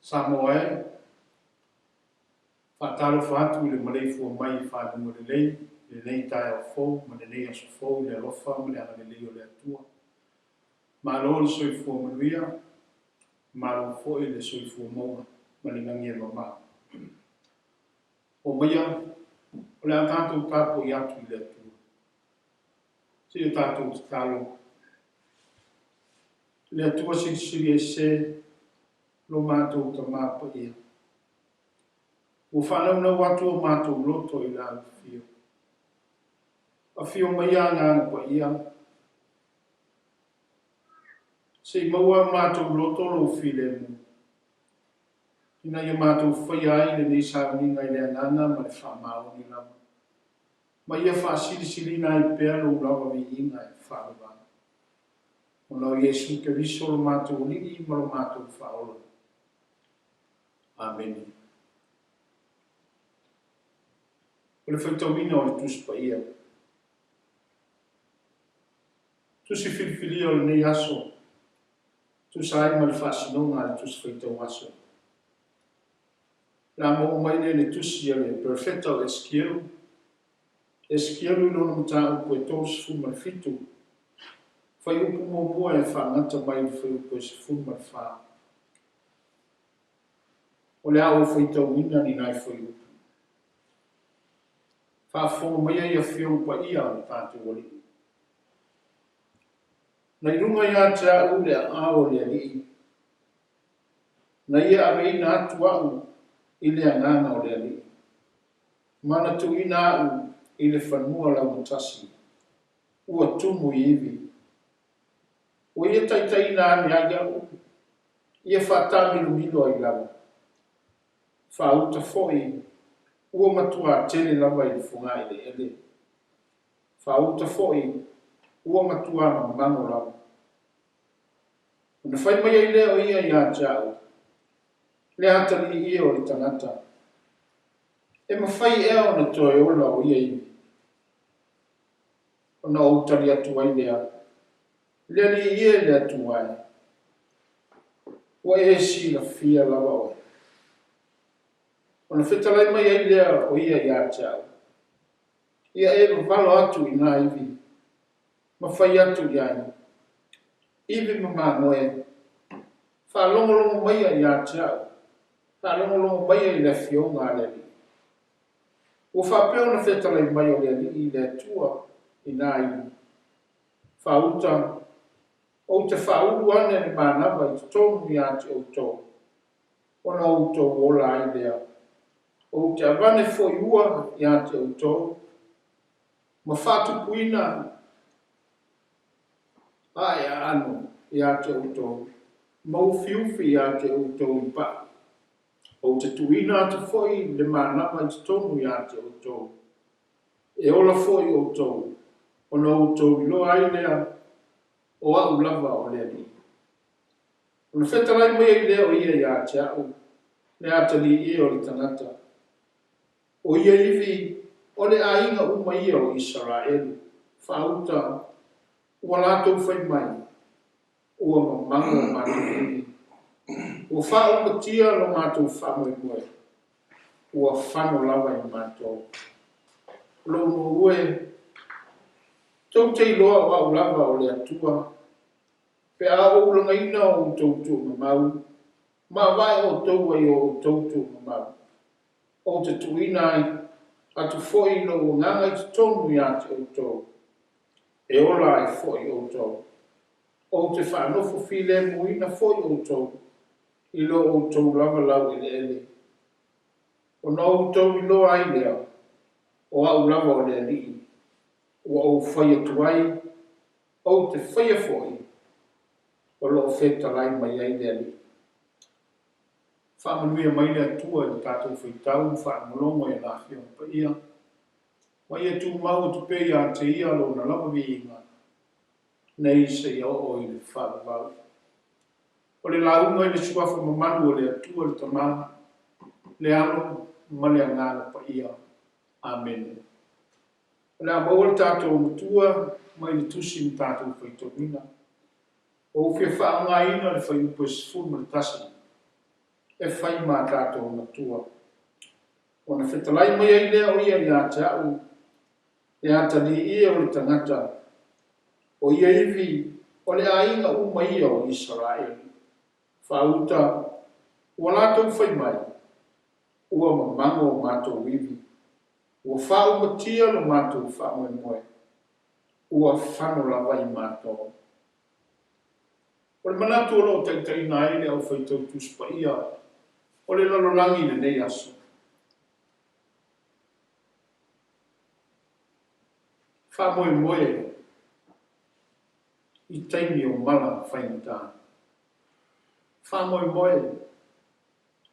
Samoa whātalo whātu i le marei fua mai whānunga le nei Taeao fōu, ma le nei aso fōu le alofa, ma le anga le leo le atua. Ma lo le soi fua manuia, ma lo fōi le soi fua maua, ma le ngangia mama. O maia, o le atatou tāpo i atu i le atua. Si o tātou talo. Le atua siri e se, lo mātou ta māpa ia. O whanau na watu o mātou loto i la fio. A fio mai a ngāna pa ia. Se i maua mātou loto lo file mu. Ina ia mātou whai ai le nei sāuninga i le anana ma le whamao ni lama. Ma ia whaasiri na i pēr lo lawa vi inga e whaarwa. O nau Yesu ke riso lo mātou ni i ma lo mātou whaola. Amen. O le whaitawina o le tusi pa ia. Tusi whilwhili o le nei aso. Tusi ai ma le whaasinonga le tusi whaitau aso. La mo mai le tusi le perfecta o eskielu. Eskielu no na mata upo e tos fu ma fitu. Whai upo mo mua e whaangata mai le whai upo e fu ma wha. O le au whaitawina ni nai whai upo. Whaafonga mai ai a whio pa ia o tātou oli. Nei runga ia te au le ao le alii. Nei ia arei na atu au i le anganga o le alii. Mana tu ina au i le whanua lau matasi. Ua tumu i iwi. O ia taitai na ane aga u. Ia whaatamilu milo i lau. Whauta foi. Ua matua tele lava i funga i le ele. Whauta foi. Ua matua mango lau. Una whai mai ai leo ia i a jau. Le hatari ia o le tangata. E mawhai eo na toe ola o ia iwi. Ona o utari atu ai lea. Lea li ia le atu ai. Ua e si la fia lava oi. Ona whetalai mai ai lea o ia i a jau. Ia e valo atu i ngā iwi. Mawhai atu i ai. Iwi mama noe. Whalongolongo mai ai a jau. Whalongolongo mai ai le fio ngā leli. O whapeo na whetalai mai o leli i le tua i ngā iwi. Whauta. O te whauru ane ni mānawa i te tōnu i a te o tō. Ona o tō ola ai lea. O te avane fo i ua i a te o tō. Ma whātu puina ai anu i a te o tō. Mau fiufi i a te o tō i pa. O te tuina te foi le mānawa i te tonu i a te o tō. E ola foi o tō. Ona o tō i loa ai lea o au lava o lea ni. Ona whetalai mai ai lea o ia i a te au. Le atali i o le tangata. O ia iwi o le ainga uma ia o Israel. Whauta ua lātou whai mai. Ua mamango o mātou iwi. Ua whao matia lo mātou whamoe moe. Ua whano lawa i mātou. Lo no ue. Tau tei loa o au lava o le atua. Pe a o langa ina o tautu mamau. Ma vai o tau ai o tautu mamau. O te tuina ai. Atu foi no nganga i te tonu i ate o tau. E ola ai foi o tau. O te whanofo file muina foi o tau. I lo o tau lava lau i le ele. O na o tau i lo ai lea. O au lava o le ali. O au whaia tuai. O te whaia foi. O lo feta lai mai ai le ali. whamanuia mai le atua i tātou whaitau, whamolongo e la whio pa ia. Mai e tu mau tu pe ia te ia lo na lava viinga. Nei se ia o i le whamavau. O le launga i le suafa mamanu o le atua le tamā, le alo ma le angana pa ia. Amen. Le amau le tātou matua, mai le tusi ni tātou whaitomina. O whia whaangaina le whaiupo e sifu ma le tasi. E whai mā tātou matua. O na whetalai mai ai lea o ia i a Taeao. E atani ia o le tangata. O ia iwi o le ainga umai o Israel. Whauta, ua lātou whai mai. Ua mamango o mātou iwi. Ua whau matia lo mātou whamoe moe. Ua whano lawa i mātou. O le manatu o lo taitai na ele au whaitau tuspa ia. O le lalolangi le nei aso. Whamoe moe i taimi o mala whainata. Whamoe moe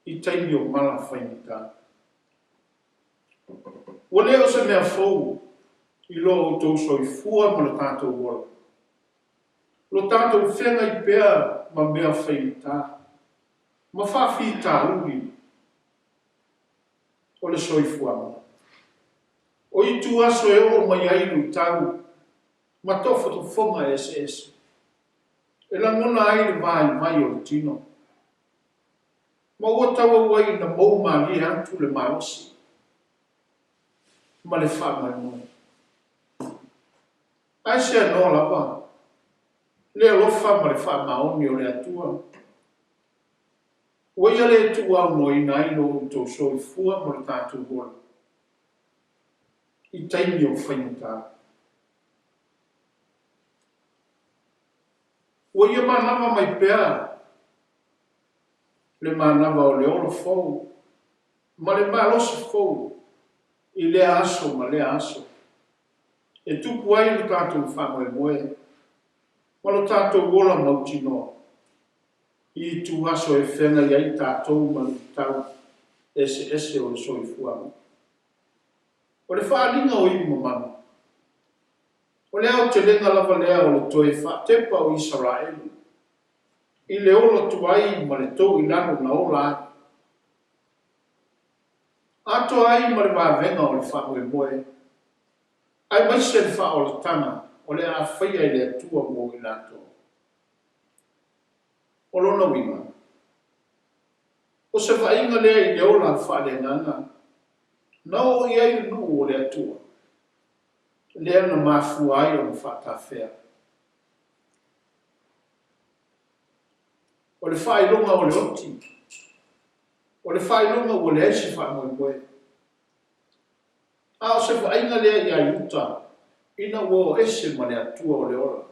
i taimi o mala whainata. Ua leo se mea fau i lo o tau soi fua ma lo tātou wala. Lo tātou whenga i pēr ma mea whainata. Ma whawhi tā uri o le soi fuama. O i tu aso e o mai airu i tau, ma tofa tu whonga ese. E la ngona aire mai o le tino. Ma ua tawa wai na mou mali antu le maosi. Ma le whamai moi. Ai se anō lava. Le alofa ma le whamaoni o le atua. Ua ia le tu au no ina ino o tō soi fua ma le tātou hola. I taimi o whainata. Ua ia manama mai pēr. Le manama o le olo fau. Ma le malosi fau. I le aso ma le aso. E tupu ai le tātou whamoe moe. Ma lo tātou wola mautinoa. I tu aso e whenga i ai tātou ma le tau. Ese o le soi fuama. O le whaalinga o i mamama. O le au te lenga lava lea o le toe whatepa o Israel. I le ola tuai ma le tau i lano na ola. Ato ai ma le wavenga o le whamoe moe. Ai maise le wha o le tana o le a whaia i le atua mo i lato. O lona wima. O se whainga lea i le ola wha le nganga. Nau i ai nu o le atua. Lea na mafu ai o le whakawhea. O le whailonga o le oti. O le whailonga o le esi whamoe moe. A o se whainga lea i ai uta. Ina o ese ma le atua o le ora.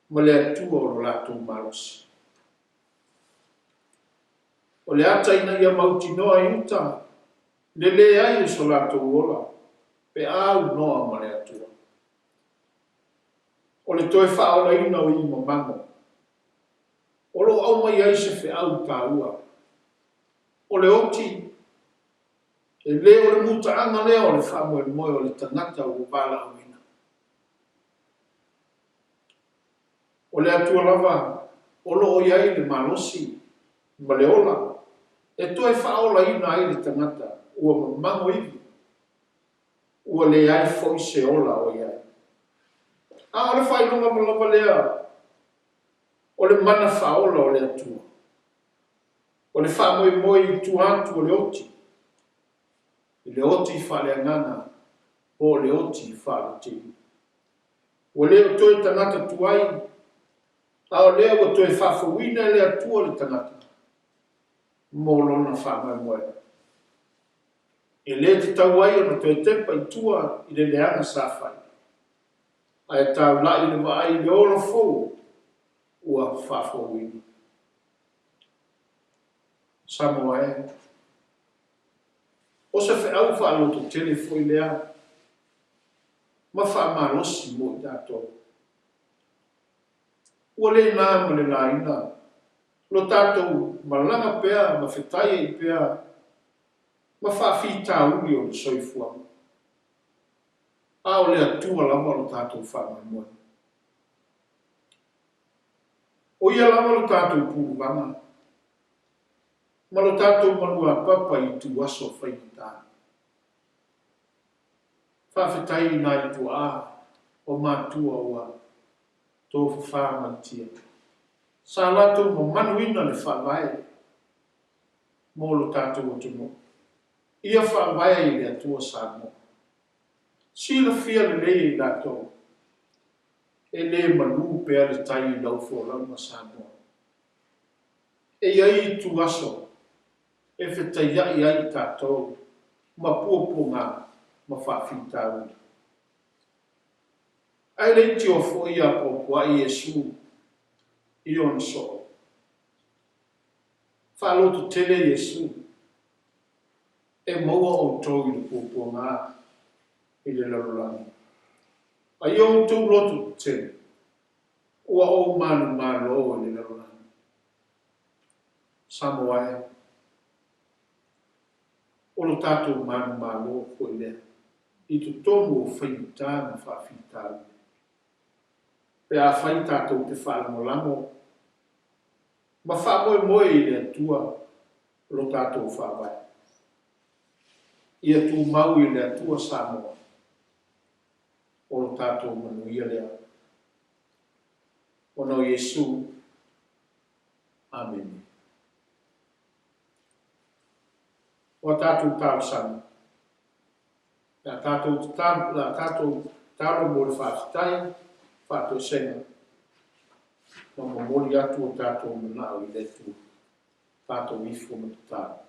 Ma le atua o le lato marosi. O le ata ina ia mautinoa i uta. Le le ai e so lato ola. Pe au noa ma le atua. O le toe whaola ina o i mamango. O lo au mai ai se whi au tā ua. O le oti. E le o le muta anga lea o le whamoe moe o le tangata o wala au ina. O le atua lava. O lo o iai le malosi. Ma le ola. E toe whaola ina ai le tangata. Ua mamango iwi. Ua le ai foi se ola o iai. A o le whainonga malava lea. O le mana whaola o le atua. O le whamoe moe i tuantu o le oti. I le oti i whale angana. O le oti i whale tini. O le o toe tangata tuai. A o lea o toe whawhawina le atua le tangata. Molona whamoe moe. E le te tau ai o na toe tepa i tua i le leana sa whai. A e tau lai le wa ai le ora fau ua whawhawina. Samoa e. O se whaau whaaloto tele foi lea. Ma whaamalosi mo i dato. Ua le nā ma le laina. Lo tātou malanga pea, ma whetai i pea, ma whawhita uli o le soifua. A o le atua lava lo tātou whamamua. O ia lava lo tātou pūruvanga. Ma lo tātou manua papa i tu aso whainita. Whawhetai i nai tu a, o mātua ua, tō whawhamantia. Sa lato mo manuina le whawai, mo lo tātou o tumo. Ia whawai i le atua Samoa. Sila fia le lei i lato, e le manu pea le tai i lau fōrama Samoa. E iai tu aso, e whetai ai ai tātou, ma puapunga, ma whawhita ui. Ai le ti o fo ia po i Yesu, i on so. Whalotu tele Yesu, e maua o tau i le puapunga, i le lalolani. A iau tau lotu tene, ua o manu malo i le lalolani. Samoa e, o lo tātou manu malo ko i lea, i tu tomu o whaita na whawhita. Pe a whai tātou te whalamolamo, ma whamoe moe i le atua lo tātou whawai. Ia tu mau i le atua Samoa, o lo tātou manuia lea. O no Yesu, Amen. O tātou tāu sana. La tātou tālo mo le whaafitai, whātou senga. Ma mamoli atu o tātou manao i letu, tātou ifo matatāu.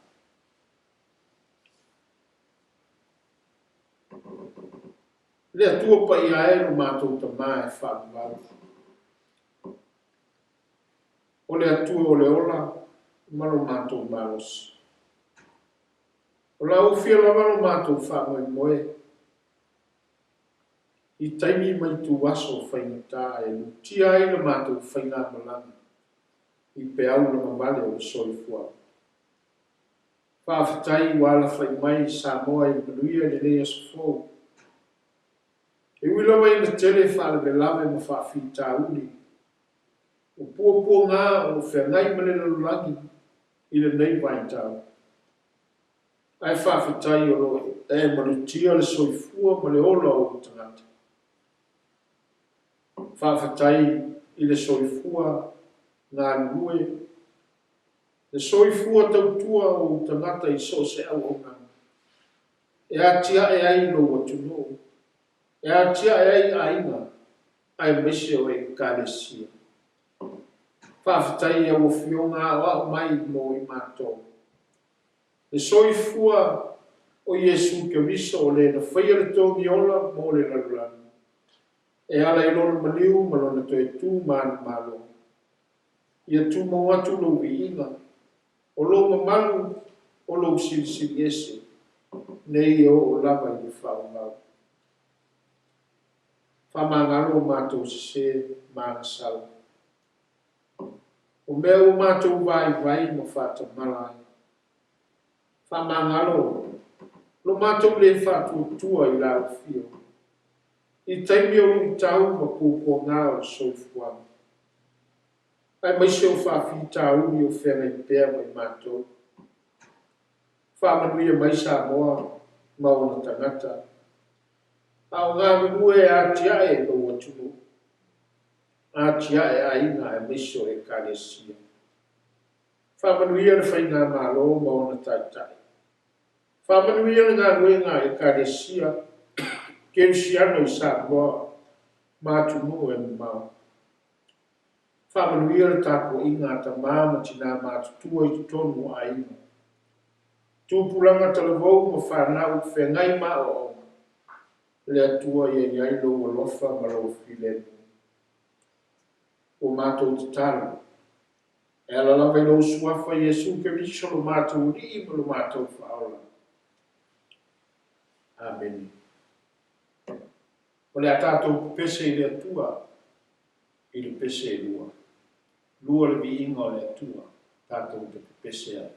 Le atua pa ia e no mātou tamā e whaamau. O le atua o le ola, mano mātou malos. O la ufia la mano mātou whaamau moe. I taimi mai tu aso whainata e lutia ai na mātou whainga malanga. I pe au na mamale o le soifua. Whaafitai wala whai mai Samoa i manuia le lea sofou. E wila wai na tele whaale me lave ma whaafita uli. O pua ngā o whengai male na lulangi i le nei vai tau. Ai whaafitai o lo e manutia le soifua ma le ola o tangata. Whaafitai i le soifua ngā lue. Le soifua tautua o tangata i so se au o ngā. E atia e ai no watuno. E atia e ai aina, ai mese o e kālesia. Whaafitai au o whionga o mai mo i mātou. E soifua o Yesu ke miso o le na whaia le tō miola mo le lalulani. E ala i lona maniu ma lona to e tū māna mālo. Ia tū mo atu lo viinga. O lo mamalu o lo sili ese. Nei o lava i le whaumau. Whamangalo mātou se māna sala. O mea o mātou vai ma whata malai. Whamangalo, lo mātou le whatu tua i lau fio. I taimi o lui tau ma kūko ngā o soifua. Ai mai se o whawhita uni o whenga i pēr mai mātou. Whamanuia mai Samoa ma o na tangata. Au ngā minue a tia e no watuno. A tia e a inga e miso e kālesia. Whamanuia na whainga mālo ma o na taitai. Whamanuia na ngā nuenga e kālesia. Kensiano i Samoa. Mātuno e mau. Whamanuia na tāko inga ta māma tina mātutua i tonu a inga. Tūpulanga talavou ma whanau whengai ma o o. Le atua ia iai lo o lofa ma lo filenu. O mātou te tala. E ala lawa i lo suafa Yesu ke miso lo mātou ri ma lo mātou whaola. Amen. O le a tātou pese i le atua, i le pese i lua. lua le viinga o le atua, tātou te pepese ai.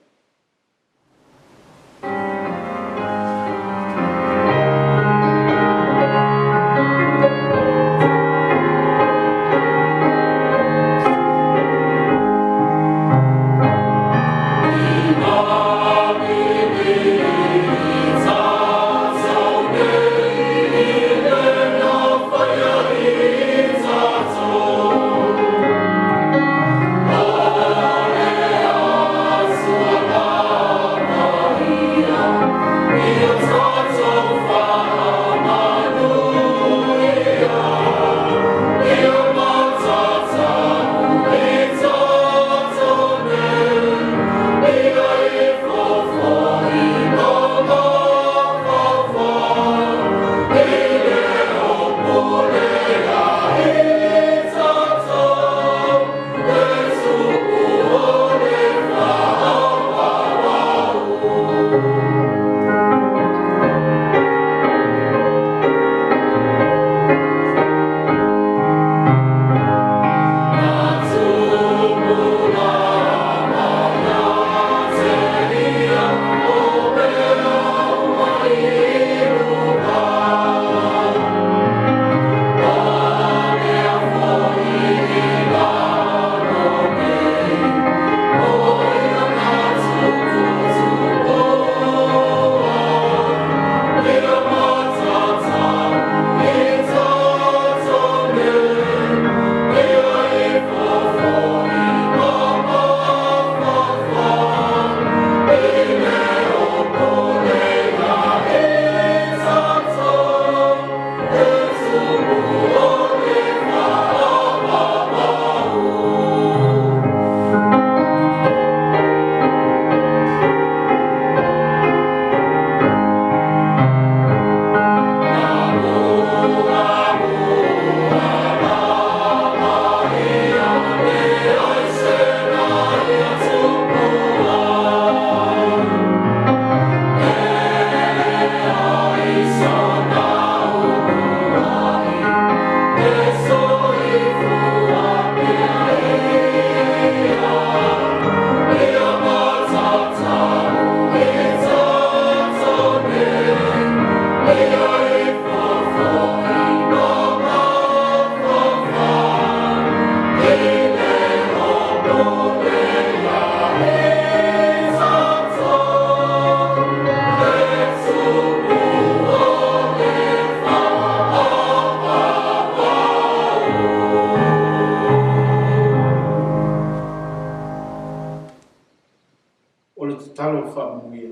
O le tatalo whaamuia.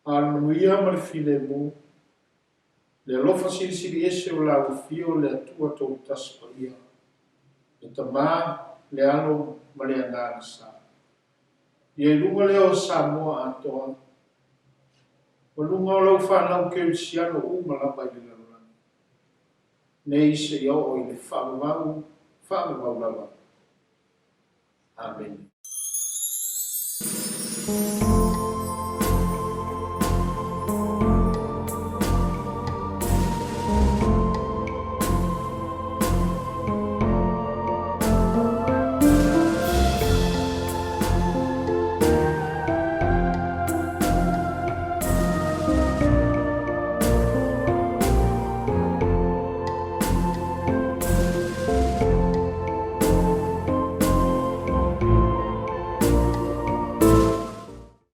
Anuia ma le file mo. Le alofa siri ese o la ufio le atua tau taspa ia. Le tamā le alo ma le angana sa. Ia ilunga leo Samoa atoa. Walunga o lau whanau ke usiano umalapa i le lalurani. Nei se iau o i le whaamau lava. Amen.